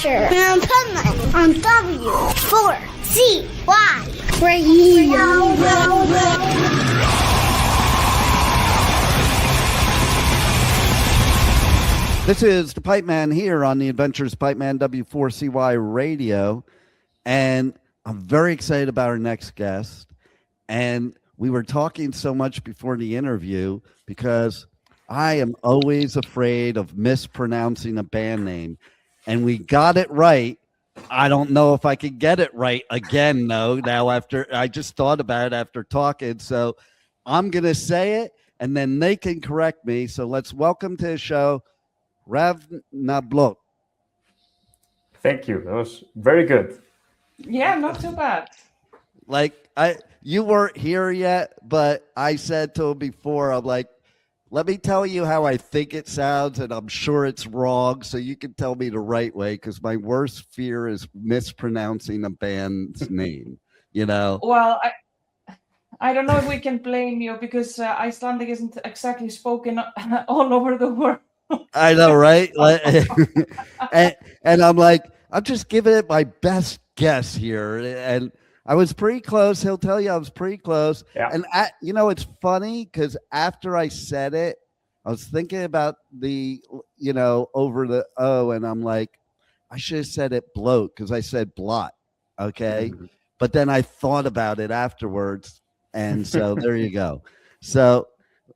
Adventures of Pipeman on W4CY Radio. This is the Pipeman here on the Adventures of Pipeman W4CY Radio, and I'm very excited about our next guest. And we were talking so much before the interview because I am always afraid of mispronouncing a band name, and we got it right. I don't know if I could get it right again, though. Now, after I just thought about it after talking, so I'm gonna say it, and then they can correct me. So let's welcome to the show Rav Nablok. Thank you. That was very good. Yeah, not too bad. You weren't here yet, but I said to him before, I'm like, let me tell you how I think it sounds, and I'm sure it's wrong, so you can tell me the right way, because my worst fear is mispronouncing a band's name, you know? Well, I don't know if we can blame you, because Icelandic isn't exactly spoken all over the world. I know, right? and I'm like, I'm just giving it my best guess here, and I was pretty close. He'll tell you I was pretty close. Yeah. And it's funny because after I said it, I was thinking about the, over the O, and I'm like, I should have said it bloat because I said blot. Okay. Mm-hmm. But then I thought about it afterwards. And so there you go. So,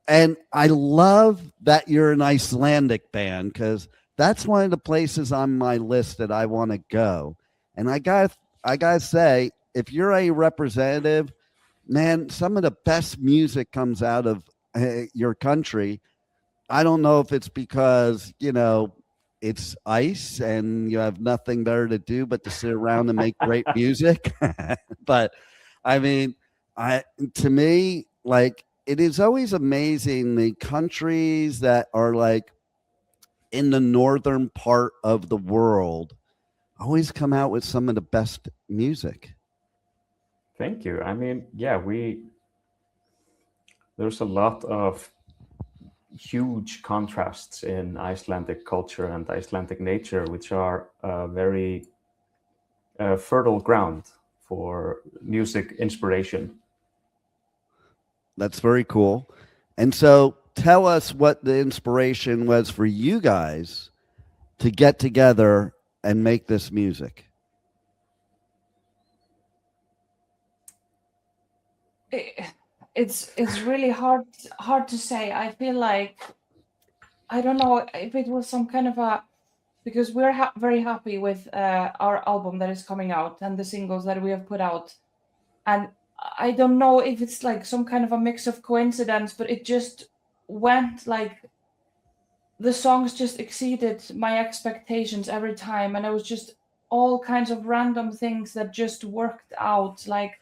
and I love that you're an Icelandic band because that's one of the places on my list that I want to go. And I gotta say, if you're a representative, man, some of the best music comes out of your country. I don't know if it's because, it's ice and you have nothing better to do but to sit around and make great music. But I mean, to me, like, it is always amazing the countries that are like in the northern part of the world always come out with some of the best music. Thank you. I mean, yeah, there's a lot of huge contrasts in Icelandic culture and Icelandic nature, which are very fertile ground for music inspiration. That's very cool. And so tell us what the inspiration was for you guys to get together and make this music. It's really hard to say. I feel like, I don't know if it was some kind of because we're very happy with our album that is coming out and the singles that we have put out. And I don't know if it's like some kind of a mix of coincidence, but it just went like the songs just exceeded my expectations every time. And it was just all kinds of random things that just worked out. Like,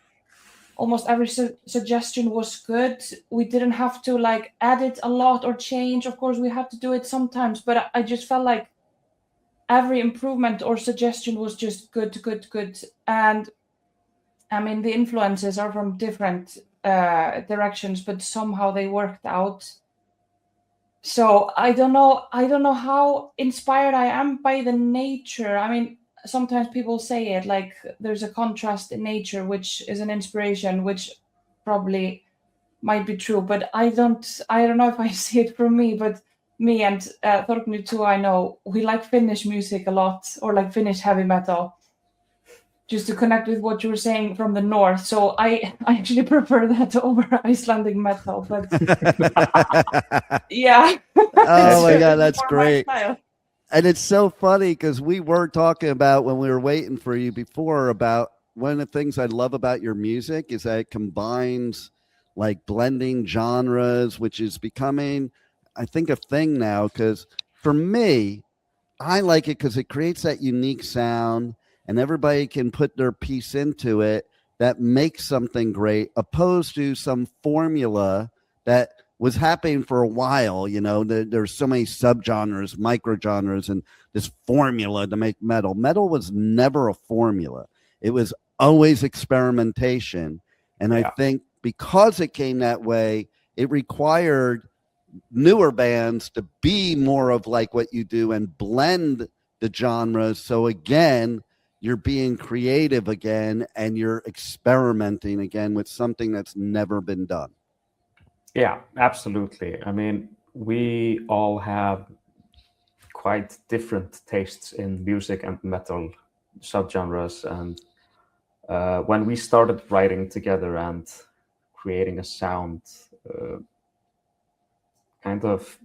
almost every suggestion was good. We didn't have to like edit a lot or change. Of course, we had to do it sometimes, but I just felt like every improvement or suggestion was just good. And I mean, the influences are from different directions, but somehow they worked out. So I don't know how inspired I am by the nature. I mean, sometimes people say it like there's a contrast in nature, which is an inspiration, which probably might be true, but I don't know if I see it from me, but me and Thorgnir too, I know we like Finnish music a lot, or like Finnish heavy metal, just to connect with what you were saying from the north. So I actually prefer that over Icelandic metal, but yeah. Oh my God, that's great. And it's so funny because we were talking about when we were waiting for you before about one of the things I love about your music is that it combines like blending genres, which is becoming, I think, a thing now. Because for me, I like it because it creates that unique sound and everybody can put their piece into it that makes something great, opposed to some formula that was happening for a while. There's so many subgenres, microgenres, and this formula to make metal. Metal was never a formula. It was always experimentation. And I think because it came that way, it required newer bands to be more of like what you do and blend the genres. So again, you're being creative again, and you're experimenting again with something that's never been done. Yeah, absolutely. I mean, we all have quite different tastes in music and metal subgenres, and when we started writing together and creating a sound, kind of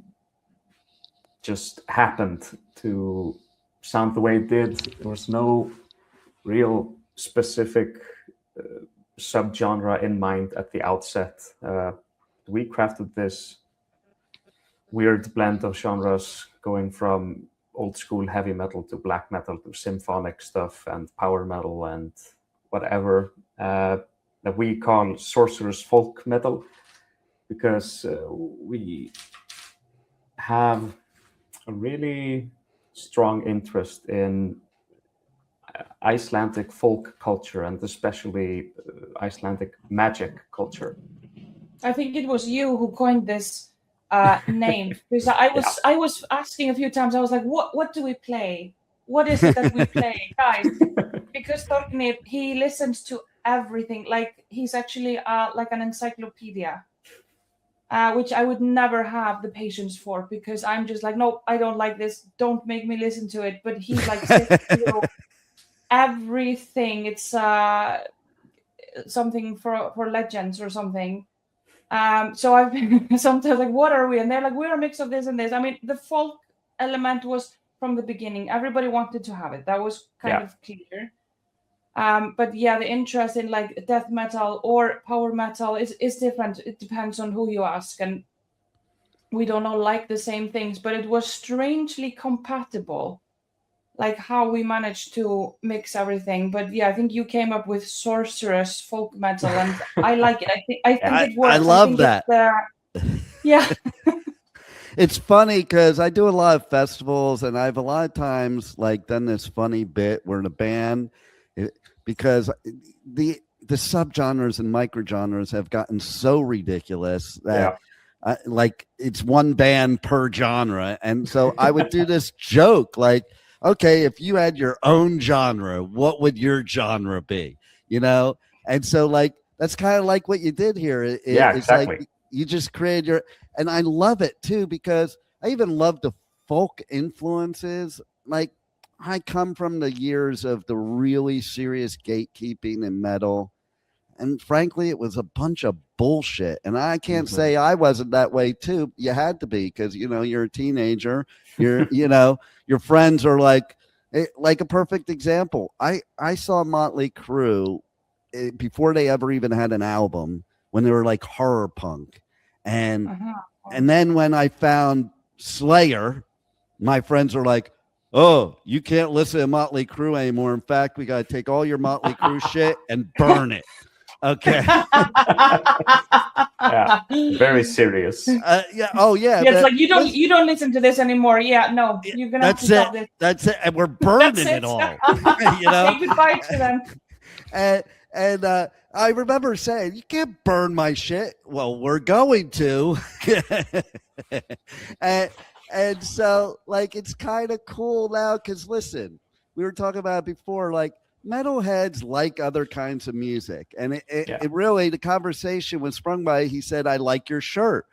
just happened to sound the way it did. There was no real specific subgenre in mind at the outset. We crafted this weird blend of genres, going from old school heavy metal to black metal to symphonic stuff and power metal and whatever, that we call Sorcerer's folk metal, because we have a really strong interest in Icelandic folk culture, and especially Icelandic magic culture. I think it was you who coined this name, because I was asking a few times. I was like, what do we play? What is it that we play, guys? Because Thorgnir, he listens to everything. Like, he's actually like an encyclopedia, which I would never have the patience for, because I'm just like, no, I don't like this. Don't make me listen to it. But he like sits through everything. It's something for legends or something. So I've been sometimes like, what are we? And they're like, we're a mix of this and this. I mean, the folk element was from the beginning. Everybody wanted to have it. That was kind of clear. But yeah, the interest in like death metal or power metal is different. It depends on who you ask. And we don't all like the same things, but it was strangely compatible, like how we managed to mix everything. But yeah, I think you came up with Sorcerer's folk metal, and I like it. I think it works. I love that. Yeah. It's funny because I do a lot of festivals, and I've a lot of times like done this funny bit where in a band, because the subgenres and microgenres have gotten so ridiculous that like it's one band per genre. And so I would do this joke like, okay, if you had your own genre, what would your genre be? You know? And so like, that's kind of like what you did here. It's exactly. Like you just created your, and I love it too, because I even love the folk influences. Like, I come from the years of the really serious gatekeeping and metal. And frankly, it was a bunch of bullshit. And I can't say I wasn't that way too. You had to be, because, you know, you're a teenager. You're, you know, your friends are like a perfect example. I saw Motley Crue before they ever even had an album, when they were like horror punk. And then when I found Slayer, my friends are like, oh, you can't listen to Motley Crue anymore. In fact, we got to take all your Motley Crue shit and burn it. Okay. Yeah, very serious. Yeah. Oh, yeah. Yeah, it's like you don't listen to this anymore. Yeah, no, you're gonna have to stop this. That's it. And we're burning it all. You know. Say goodbye to them. And I remember saying, you can't burn my shit. Well, we're going to. And so, like, it's kind of cool now because, listen, we were talking about it before, like, metalheads like other kinds of music. And it really, the conversation was sprung by, he said, I like your shirt.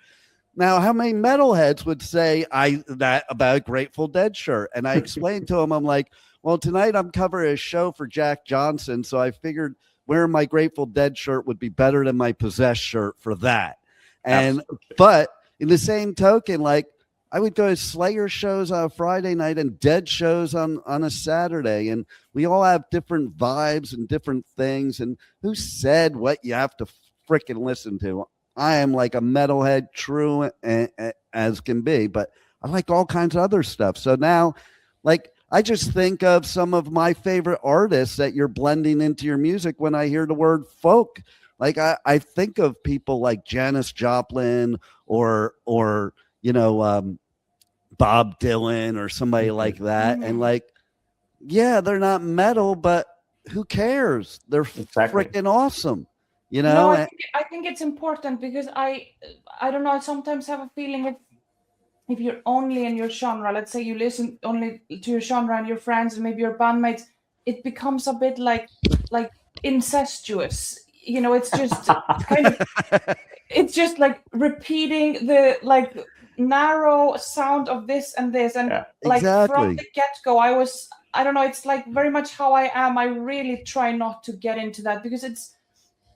Now, how many metalheads would say that about a Grateful Dead shirt? And I explained to him, I'm like, well, tonight I'm covering a show for Jack Johnson, so I figured wearing my Grateful Dead shirt would be better than my Possessed shirt for that. And absolutely. But in the same token, like, I would go to Slayer shows on a Friday night and Dead shows on a Saturday. And we all have different vibes and different things. And who said what you have to freaking listen to? I am like a metalhead, true as can be, but I like all kinds of other stuff. So now, like, I just think of some of my favorite artists that you're blending into your music when I hear the word folk. Like, I think of people like Janis Joplin or you know, Bob Dylan or somebody like that. And like, yeah, they're not metal, but who cares? They're freaking awesome. You know, I think it's important because I don't know. I sometimes have a feeling if you're only in your genre, let's say you listen only to your genre and your friends and maybe your bandmates, it becomes a bit like incestuous. It's just kind of, it's just like repeating the like narrow sound of this and this, and like from the get-go, I don't know, it's like very much how I am. I really try not to get into that because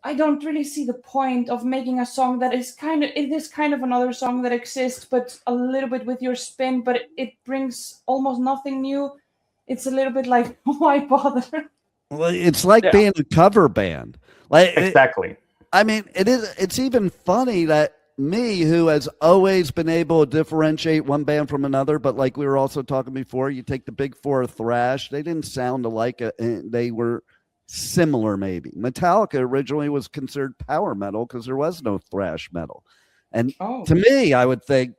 I don't really see the point of making a song that is it is kind of another song that exists, but a little bit with your spin, but it brings almost nothing new. It's a little bit like, why bother? Well, it's like being a cover band. Like exactly. It's even funny that me, who has always been able to differentiate one band from another, but like we were also talking before, you take the big four of thrash, they didn't sound alike, they were similar maybe. Metallica originally was considered power metal because there was no thrash metal. And to me, I would think,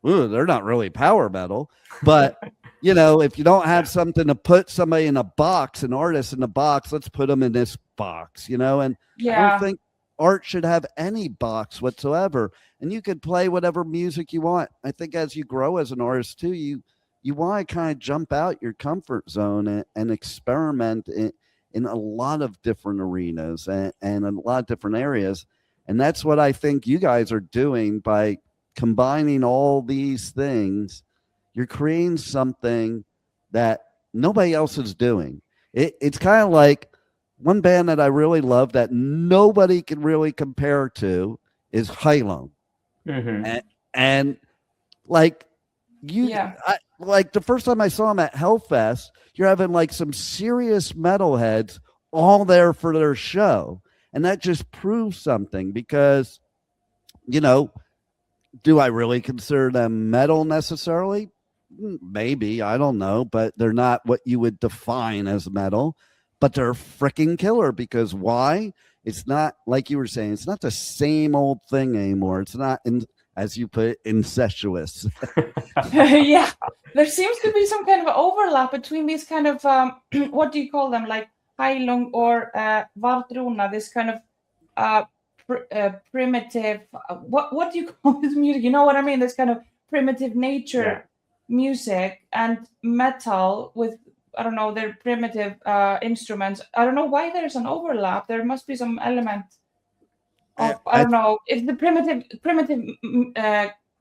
ooh, they're not really power metal. But, if you don't have something to put somebody in a box, an artist in a box, let's put them in this box, and I don't think art should have any box whatsoever. And you could play whatever music you want. I think as you grow as an artist too, you want to kind of jump out your comfort zone and experiment in a lot of different arenas and a lot of different areas. And that's what I think you guys are doing by combining all these things. You're creating something that nobody else is doing. It's kind of like one band that I really love that nobody can really compare to is Hylung. Mm-hmm. And like like the first time I saw them at Hellfest, you're having like some serious metalheads all there for their show. And that just proves something because, do I really consider them metal necessarily? Maybe, I don't know, but they're not what you would define as metal, but they're freaking killer because why? It's not like you were saying, it's not the same old thing anymore. It's not, as you put it, incestuous. Yeah, there seems to be some kind of overlap between these kind of, what do you call them? Like Hylung or Vardruna, this kind of primitive, what do you call this music? You know what I mean? This kind of primitive nature music and metal with, I don't know, their primitive instruments. I don't know why there's an overlap. There must be some element of, I don't know, it's the primitive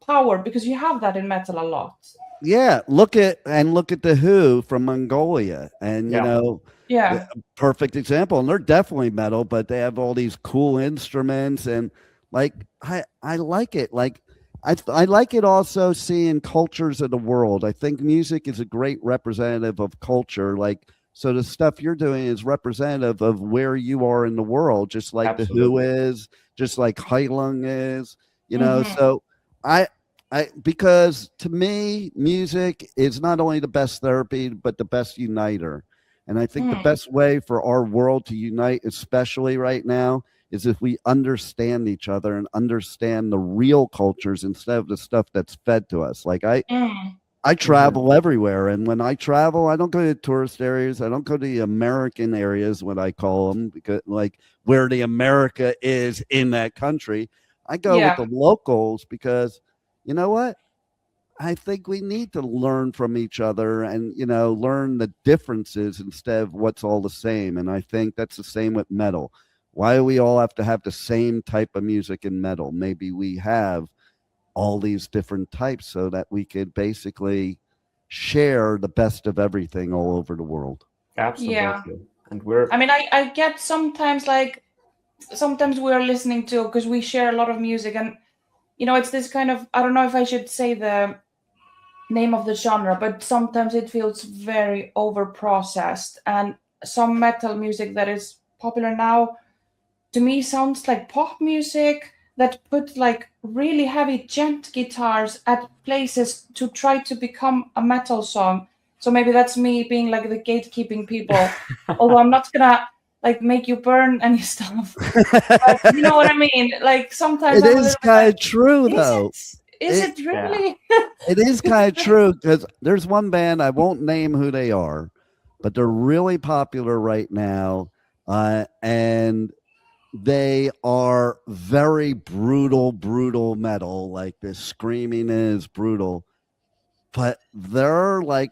power, because you have that in metal a lot. Yeah, look at the Who from Mongolia, and perfect example. And they're definitely metal, but they have all these cool instruments, and like I like it. Like I like it also seeing cultures of the world. I think music is a great representative of culture. Like, so the stuff you're doing is representative of where you are in the world, just like the Who is, just like Hylung is, So because to me, music is not only the best therapy, but the best uniter. And I think the best way for our world to unite, especially right now, is if we understand each other and understand the real cultures instead of the stuff that's fed to us. Like I travel everywhere. And when I travel, I don't go to tourist areas. I don't go to the American areas, what I call them, because like where the America is in that country. I go with the locals because you know what? I think we need to learn from each other and, learn the differences instead of what's all the same. And I think that's the same with metal. Why do we all have to have the same type of music in metal? Maybe we have all these different types so that we could basically share the best of everything all over the world. Absolutely. Yeah. And I get sometimes we're listening to, because we share a lot of music, and it's this kind of, I don't know if I should say the name of the genre, but sometimes it feels very over processed, and some metal music that is popular now to me sounds like pop music that put like really heavy gent guitars at places to try to become a metal song. So maybe that's me being like the gatekeeping people, although I'm not gonna like make you burn any stuff. But you know what I mean? Like sometimes it is kind of true though. Is it really? It is kind of true because there's one band, I won't name who they are, but they're really popular right now. And they are very brutal metal, like the screaming is brutal. but they're like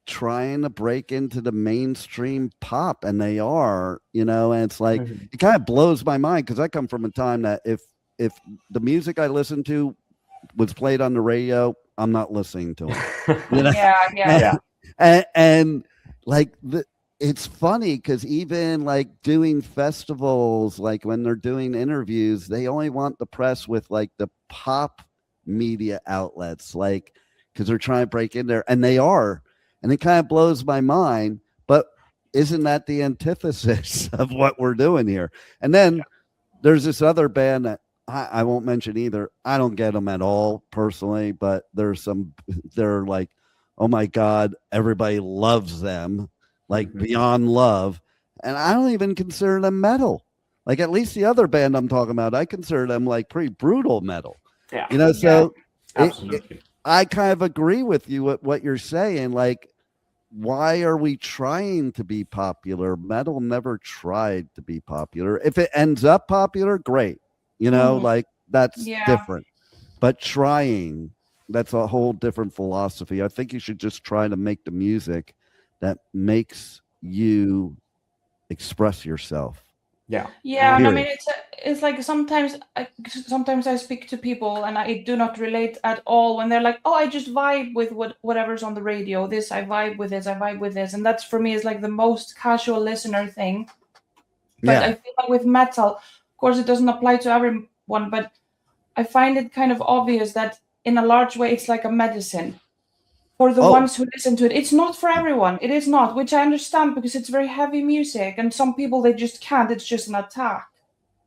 trying to break into the mainstream pop, and they are, and it's like it kind of blows my mind because I come from a time that if the music I listen to was played on the radio, I'm not listening to it. And like it's funny because even like doing festivals, like when they're doing interviews, they only want the press with like the pop media outlets, like because they're trying to break in there, and they are. And it kind of blows my mind, but isn't that the antithesis of what we're doing here? And then there's this other band that I won't mention either. I don't get them at all personally, but they're like, oh my God, everybody loves them, like beyond love. And I don't even consider them metal. Like at least the other band I'm talking about, I consider them like pretty brutal metal. Yeah. So absolutely. I kind of agree with you with what you're saying. Like, why are we trying to be popular? Metal never tried to be popular. If it ends up popular, great. Like that's different. But trying, that's a whole different philosophy. I think you should just try to make the music that makes you express yourself. Yeah. And I mean, it's like sometimes I speak to people and I do not relate at all when they're like, oh, I just vibe with whatever's on the radio. This, I vibe with this, I vibe with this. And that's for me is like the most casual listener thing. But I feel like with metal, of course, it doesn't apply to everyone, but I find it kind of obvious that in a large way, it's like a medicine. For the ones who listen to it. It's not for everyone. It is not, which I understand because it's very heavy music. And some people, they just can't. It's just an attack.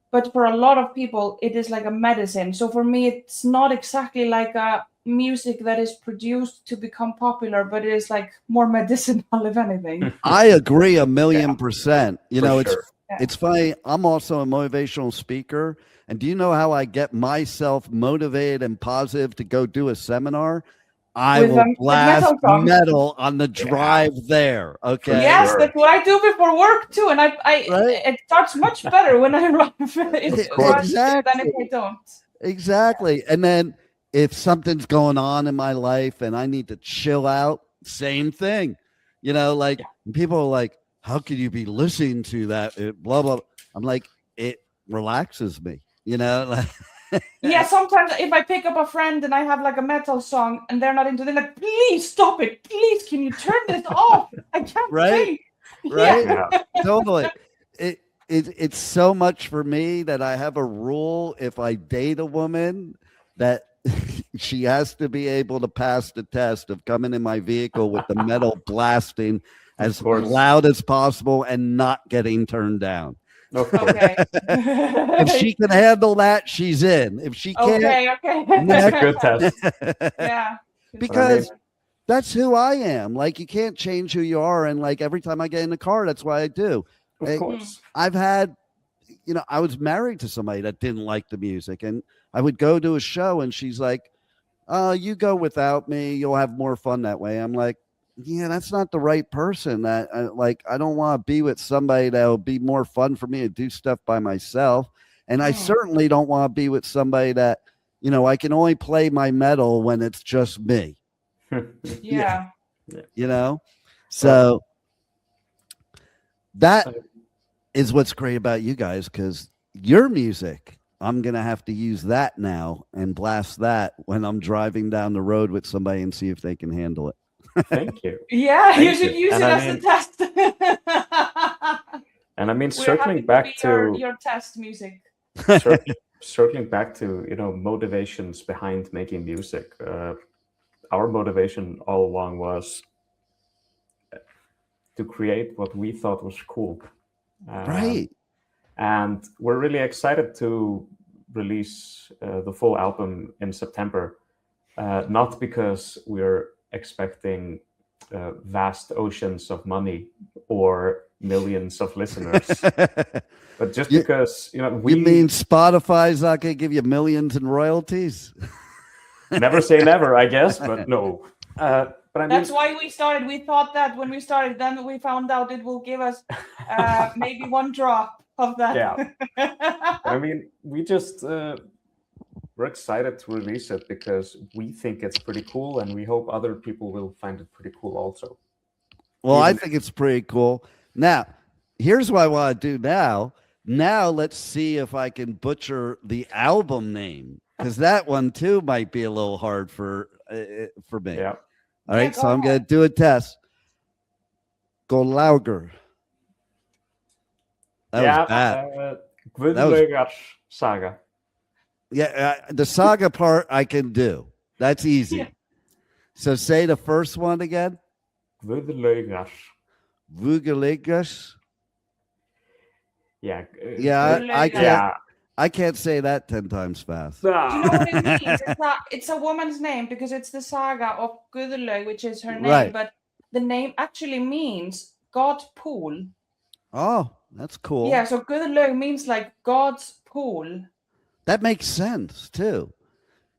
But for a lot of people, it is like a medicine. So for me, it's not exactly like a music that is produced to become popular, but it is like more medicinal, if anything. I agree 1,000,000%. It's funny. I'm also a motivational speaker. And do you know how I get myself motivated and positive to go do a seminar? I will blast metal on the drive there. Okay. Yes, that's what I do before work too, and it starts much better when I run than if I don't. Exactly. And then if something's going on in my life and I need to chill out, same thing. Like people are like, "How could you be listening to that?" Blah blah. I'm like, it relaxes me. Sometimes if I pick up a friend and I have like a metal song and they're not into it, they're like, please stop it. Please, can you turn this off? I can't think. Right? Totally. It's so much for me that I have a rule. If I date a woman, that she has to be able to pass the test of coming in my vehicle with the metal blasting as loud as possible and not getting turned down. Okay. If she can handle that, she's in. If she can't, that's a good test. Yeah. Because that's who I am. Like, you can't change who you are. And like every time I get in the car, that's what I do. Of course. I've had, I was married to somebody that didn't like the music, and I would go to a show and she's like, you go without me, you'll have more fun that way. I'm like, yeah, that's not the right person. I don't want to be with somebody that will be more fun for me to do stuff by myself. And I certainly don't want to be with somebody that, I can only play my metal when it's just me. Yeah. So that is what's great about you guys, because your music, I'm going to have to use that now and blast that when I'm driving down the road with somebody and see if they can handle it. Thank you. Yeah, you should use it as a test. And I mean, circling back to your test music. Circling back to motivations behind making music. Our motivation all along was to create what we thought was cool. Right. And we're really excited to release the full album in September. Not because we're expecting vast oceans of money or millions of listeners, but just because you mean Spotify's not going to give you millions in royalties? Never say never, I guess, but no. But I mean, that's why we started. We thought that when we started, then we found out it will give us maybe one drop of that. Yeah. I mean, we just we're excited to release it because we think it's pretty cool, and we hope other people will find it pretty cool also. Well, I think it's pretty cool. Now, here's what I want to do now. Now let's see if I can butcher the album name, because that one too might be a little hard for me. Yeah. All right, so I'm going to do a test. Guðlaugar. That was bad. Guðlaugar Saga. Yeah, the saga part I can do. That's easy. Yeah. So say the first one again. Guðlaugar. Guðlaugar. Yeah. I can't say that 10 times fast. Do you know what it means? It's a woman's name because it's the saga of Guðlaug, which is her name, Right. but the name actually means God pool. Oh, that's cool. Yeah, so Guðlaug means like God's pool. That makes sense too.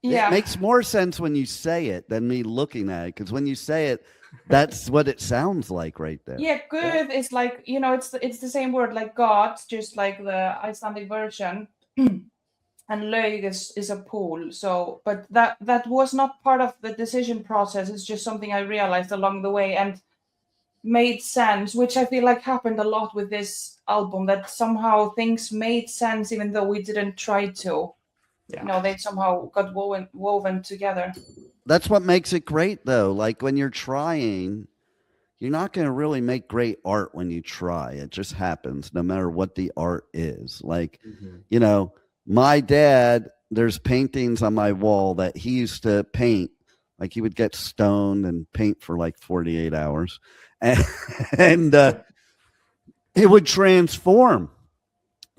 Yeah. It makes more sense when you say it than me looking at it, because when you say it, that's what it sounds like right there. Yeah, Guð is like, it's the same word like God, just like the Icelandic version. And laug is a pool. So, but that was not part of the decision process. It's just something I realized along the way and made sense, which I feel like happened a lot with this album, that somehow things made sense even though we didn't try to. Yeah. They somehow got woven together. That's what makes it great, though. Like when you're trying, you're not going to really make great art when you try. It just happens no matter what the art is. Like, my dad, there's paintings on my wall that he used to paint. Like he would get stoned and paint for like 48 hours. And it would transform.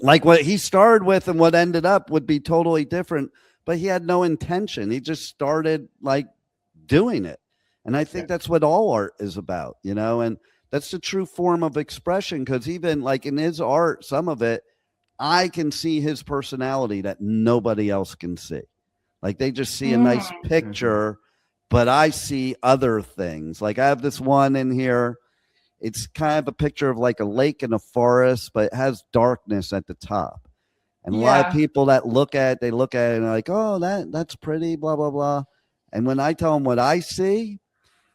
Like what he started with and what ended up would be totally different, but he had no intention. He just started like doing it. And I think that's what all art is about, and that's the true form of expression. Because even like in his art, some of it, I can see his personality that nobody else can see. Like they just see a nice picture, but I see other things. Like I have this one in here. It's kind of a picture of like a lake and a forest, but it has darkness at the top. And a lot of people that look at it and they're like, oh, that's pretty, blah, blah, blah. And when I tell them what I see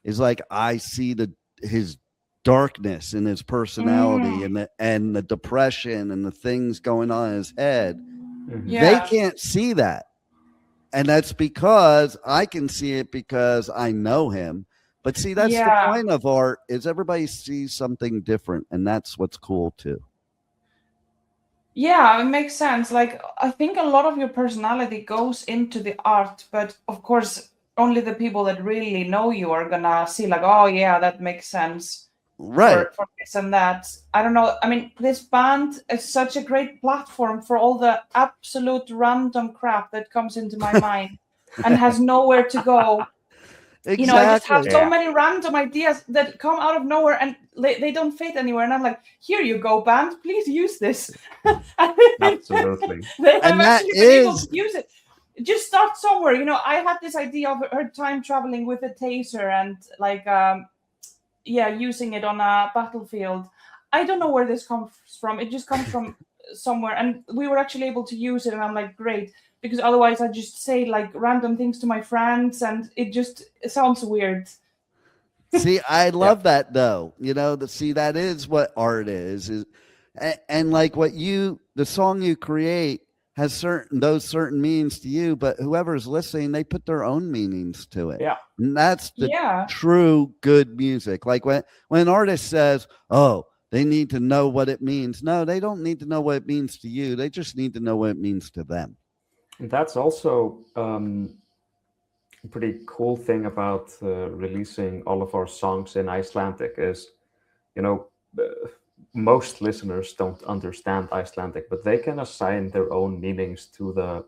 is like, I see his darkness in his personality and the depression and the things going on in his head. They can't see that. And that's because I can see it because I know him. But see, that's the point of art, is everybody sees something different. And that's what's cool too. Yeah, it makes sense. Like, I think a lot of your personality goes into the art, but of course, only the people that really know you are gonna see like, oh yeah, that makes sense. Right. For this and that. I don't know. I mean, this band is such a great platform for all the absolute random crap that comes into my mind and has nowhere to go. Exactly. I just have so many random ideas that come out of nowhere and they don't fit anywhere. And I'm like, here you go, band, please use this. Absolutely. They have And actually been able to use it. Just start somewhere. I had this idea of her time traveling with a taser and like, using it on a battlefield. I don't know where this comes from. It just comes from somewhere. And we were actually able to use it. And I'm like, great. Because otherwise I just say like random things to my friends and it sounds weird. See, I love that though. That is what art is and like the song you create has certain meanings to you, but whoever's listening, they put their own meanings to it. Yeah. And that's the true good music. Like when an artist says, oh, they need to know what it means. No, they don't need to know what it means to you. They just need to know what it means to them. And that's also a pretty cool thing about releasing all of our songs in Icelandic is, most listeners don't understand Icelandic, but they can assign their own meanings to the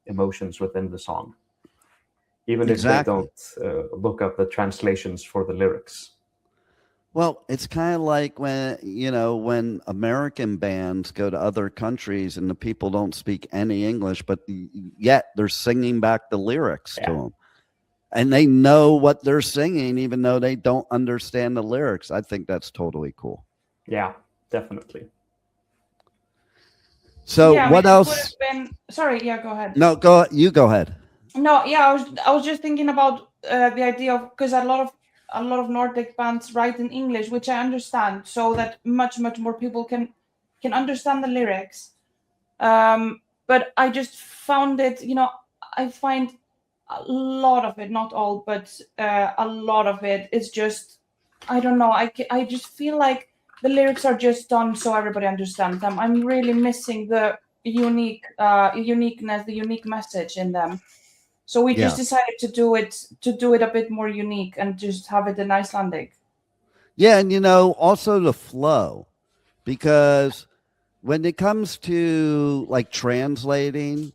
emotions within the song, even if they don't look up the translations for the lyrics. Well, it's kind of like when American bands go to other countries and the people don't speak any English, but yet they're singing back the lyrics to them. And they know what they're singing, even though they don't understand the lyrics. I think that's totally cool. Yeah, definitely. So Yeah, what maybe it would else? have been. Sorry, yeah, go ahead. No, you go ahead. No, yeah, I was just thinking about the idea of, because a lot of Nordic bands write in English, which I understand, so that much more people can understand the lyrics. But I just found it, I find a lot of it, not all, but a lot of it is just, I don't know, I just feel like the lyrics are just done so everybody understands them. I'm really missing the uniqueness, the unique message in them. So we just decided to do it a bit more unique and just have it in Icelandic. Yeah, and also the flow, because when it comes to like translating,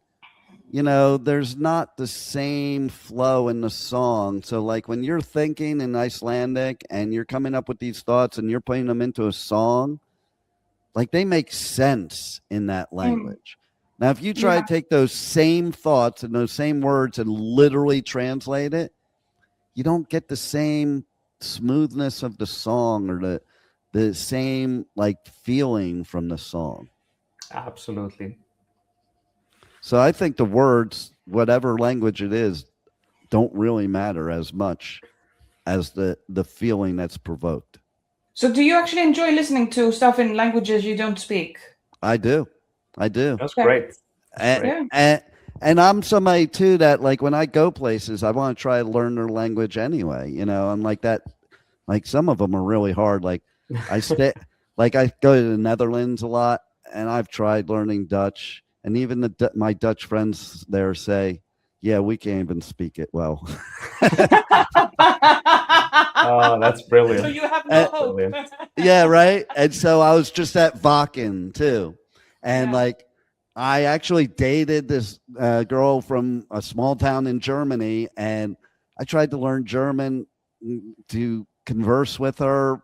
there's not the same flow in the song. So like when you're thinking in Icelandic and you're coming up with these thoughts and you're putting them into a song, like they make sense in that language. Now, if you try to take those same thoughts and those same words and literally translate it, you don't get the same smoothness of the song or the same like feeling from the song. Absolutely. So I think the words, whatever language it is, don't really matter as much as the feeling that's provoked. So do you actually enjoy listening to stuff in languages you don't speak? I do. That's great. And I'm somebody too that like when I go places, I want to try to learn their language anyway. I'm like that. Like some of them are really hard. Like I go to the Netherlands a lot, and I've tried learning Dutch, and even my Dutch friends there say, "Yeah, we can't even speak it well." Oh, that's brilliant. So you have no hope. Yeah, right. And so I was just at Wacken too, and like I actually dated this girl from a small town in Germany, and I tried to learn German to converse with her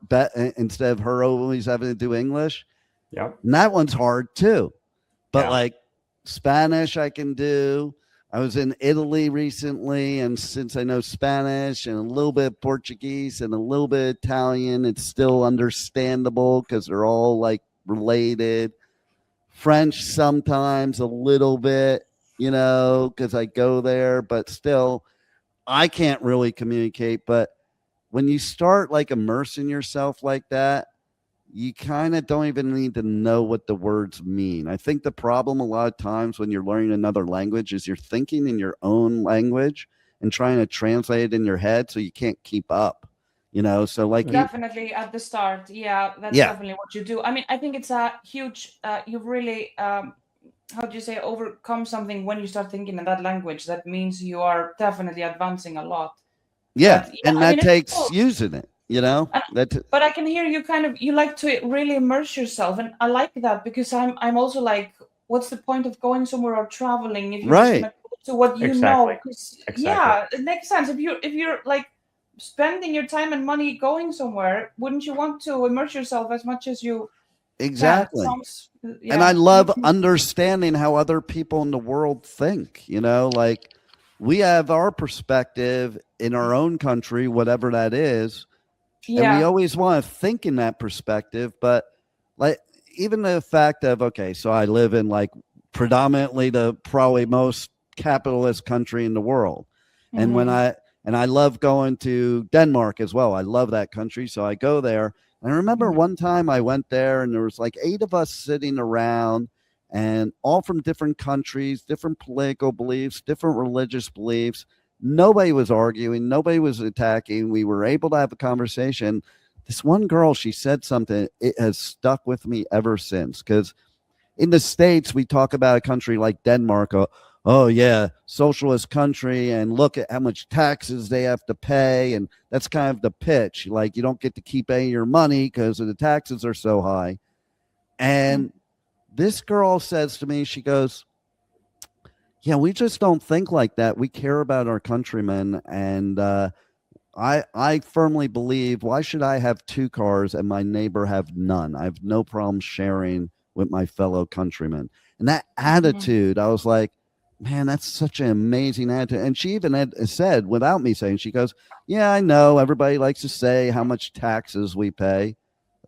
instead of her always having to do English. Yeah, and that one's hard too. But Yeah. like Spanish, I can do. I was in Italy recently, and since I know Spanish and a little bit of Portuguese and a little bit of Italian, it's still understandable because they're all like related. French sometimes a little bit, because I go there, but still I can't really communicate. But when you start like immersing yourself like that, you kind of don't even need to know what the words mean. I think the problem a lot of times when you're learning another language is you're thinking in your own language and trying to translate it in your head, so you can't keep up. So like Definitely at the start. Yeah, that's definitely what you do. I mean, I think it's a huge, you've really, how do you say, overcome something when you start thinking in that language. That means you are definitely advancing a lot. Yeah, But, and that takes using it, But I can hear you like to really immerse yourself, and I like that because I'm also like, what's the point of going somewhere or traveling if you're just gonna go to what you know? 'Cause, yeah, it makes sense. If you're like spending your time and money going somewhere, wouldn't you want to immerse yourself as much as you exactly can? And I love understanding how other people in the world think. Like we have our perspective in our own country, whatever that is, and we always want to think in that perspective. But like even the fact of, okay, so I live in like predominantly the probably most capitalist country in the world, and when I love going to Denmark as well. I love that country. So I go there. And I remember one time I went there and there was like 8 of us sitting around, and all from different countries, different political beliefs, different religious beliefs. Nobody was arguing. Nobody was attacking. We were able to have a conversation. This one girl, she said something. It has stuck with me ever since, because in the States, we talk about a country like Denmark. Oh yeah, socialist country, and look at how much taxes they have to pay, and that's kind of the pitch. Like you don't get to keep any of your money because the taxes are so high. And this girl says to me, she goes, "Yeah, we just don't think like that. We care about our countrymen, and I firmly believe, why should I have 2 cars and my neighbor have none? I have no problem sharing with my fellow countrymen." And that attitude, I was like, man, that's such an amazing attitude. And she even had said, without me saying, she goes, "Yeah, I know everybody likes to say how much taxes we pay,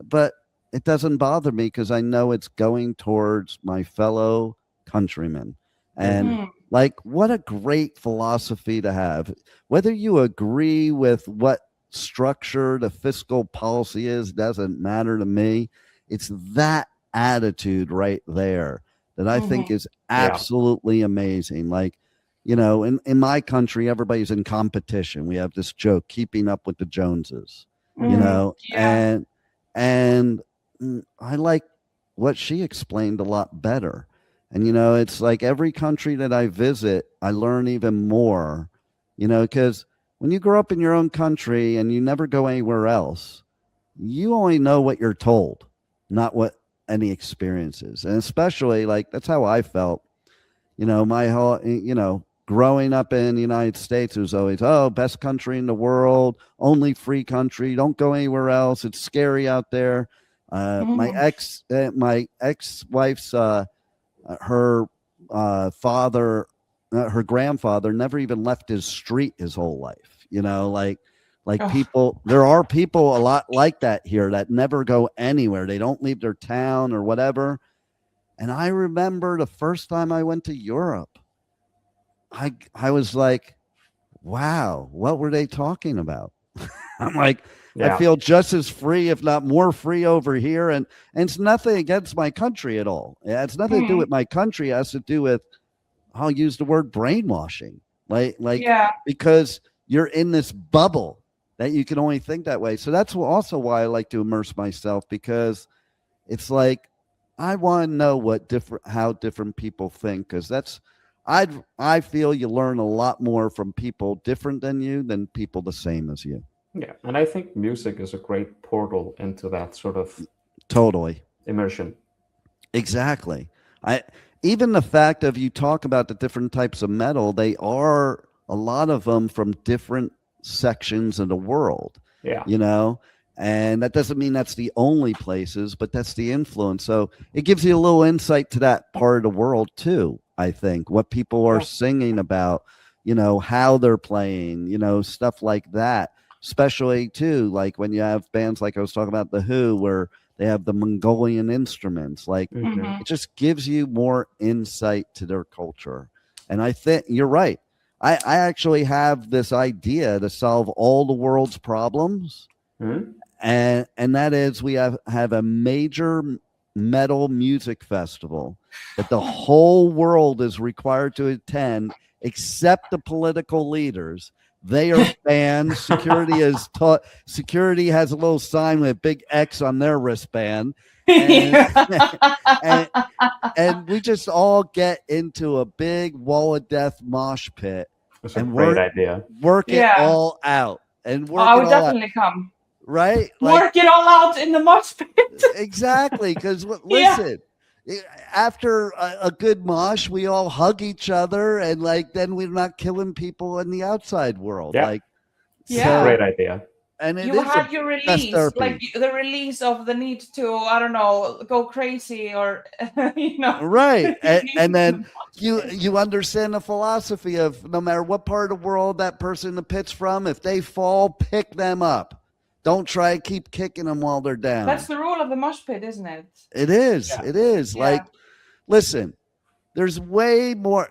but it doesn't bother me because I know it's going towards my fellow countrymen. And like, what a great philosophy to have. Whether you agree with what structure the fiscal policy is doesn't matter to me. It's that attitude right there that I think is absolutely amazing. Like, you know, in my country, everybody's in competition. We have this joke, keeping up with the Joneses, you know, and I like what she explained a lot better. And, you know, it's like every country that I visit, I learn even more, you know, because when you grow up in your own country and you never go anywhere else, you only know what you're told, not what any experiences. And especially like, that's how I felt, you know, my whole, you know, growing up in the United States, it was always, oh, best country in the world, only free country, don't go anywhere else, it's scary out there. My ex-wife's her father, her grandfather never even left his street his whole life, you know, like people, there are people a lot like that here that never go anywhere, they don't leave their town or whatever. And I remember the first time I went to Europe, I was like, wow, what were they talking about? I'm like, I feel just as free, if not more free over here. And it's nothing against my country at all. It's nothing to do with my country. It has to do with, I'll use the word brainwashing. Because you're in this bubble that you can only think that way. So that's also why I like to immerse myself, because it's like, I want to know how different people think, because I feel you learn a lot more from people different than you than people the same as you. Yeah, and I think music is a great portal into that sort of totally immersion. Exactly. Even the fact of you talk about the different types of metal, they are a lot of them from different sections of the world. Yeah. You know, and that doesn't mean that's the only places, but that's the influence. So it gives you a little insight to that part of the world too. I think what people are singing about, you know, how they're playing, you know, stuff like that. Especially too, like when you have bands like I was talking about The Who, where they have the Mongolian instruments, like it just gives you more insight to their culture. And I think you're right. I actually have this idea to solve all the world's problems. And that is, we have a major metal music festival that the whole world is required to attend, except the political leaders. They are banned. Security is taught. Security has a little sign with a big X on their wristband. And, and we just all get into a big wall of death mosh pit. That's a great idea. Work it all out. And work I would definitely come. Right? Work it all out in the mosh pit. Exactly. Because listen, after a good mosh, we all hug each other, and like then we're not killing people in the outside world. Yeah. So, great idea. And you had your release, like the release of the need to, I don't know, go crazy or you know. Right. And then you understand the philosophy of no matter what part of the world that person in the pit's from, if they fall, pick them up. Don't try to keep kicking them while they're down. That's the rule of the mosh pit, isn't it? It is. Yeah. It is. Like, listen, there's way more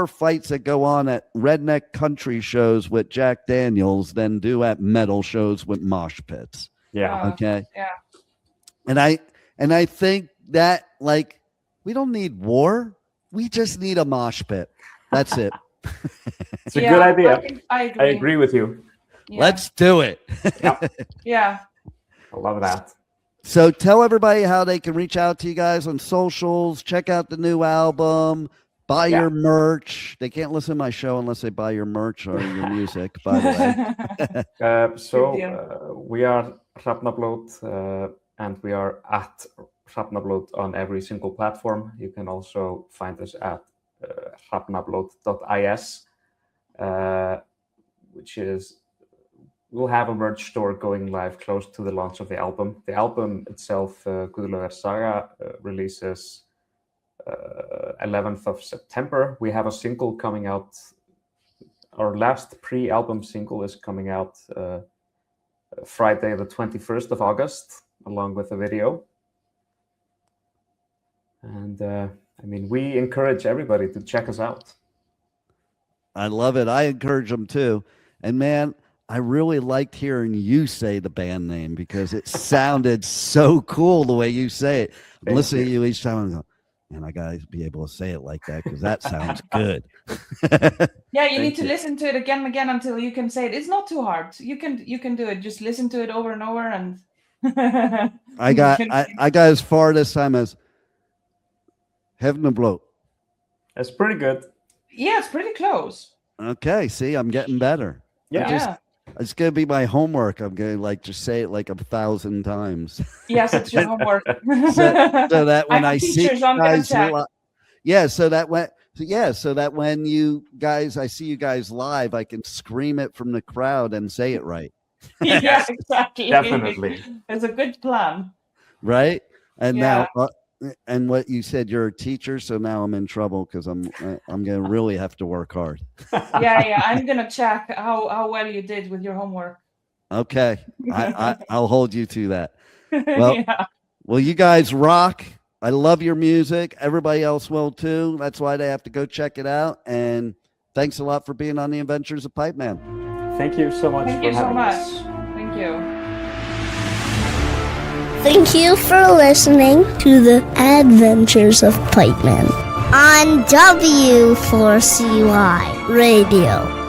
fights that go on at redneck country shows with Jack Daniels than do at metal shows with mosh pits. Yeah. Okay. Yeah. And I think that, like, we don't need war. We just need a mosh pit. That's it. It's a good idea. I agree with you. Yeah. Let's do it. Yeah. I love that. So tell everybody how they can reach out to you guys on socials, check out the new album, buy your merch. They can't listen to my show unless they buy your merch or your music, by the way. We are Hrafnablót, and we are at Hrafnablót on every single platform. You can also find us at hrafnablót.is, which is, we'll have a merch store going live close to the launch of the album. The album itself, Guðlaugar Saga, releases 11th of September. We have a single coming out. Our last pre-album single is coming out Friday, the 21st of August, along with a video. And we encourage everybody to check us out. I love it. I encourage them too. And man, I really liked hearing you say the band name because it sounded so cool the way you say it. I'm listening to you each time and go, man, I gotta be able to say it like that because that sounds good. Yeah, you need to listen to it again and again until you can say it. It's not too hard. You can do it. Just listen to it over and over. And I got as far this time as Hrafnablót. That's pretty good. Yeah, it's pretty close. Okay, see, I'm getting better. Yeah. It's gonna be my homework. I'm gonna just say it like 1,000 times. Yes, it's your homework. so that when I see you guys, so that when you guys, I see you guys live, I can scream it from the crowd and say it right. Yeah, exactly. Definitely. It's a good plan. Right? And now, and what you said, you're a teacher, so now I'm in trouble because I'm gonna really have to work hard. Yeah. I'm gonna check how well you did with your homework. Okay, I'll hold you to that. Well, you guys rock. I love your music. Everybody else will too. That's why they have to go check it out. And thanks a lot for being on the Adventures of Pipeman. Thank you so much. Thank you so much. Thank you. Thank you for listening to the Adventures of Pipeman on W4CY Radio.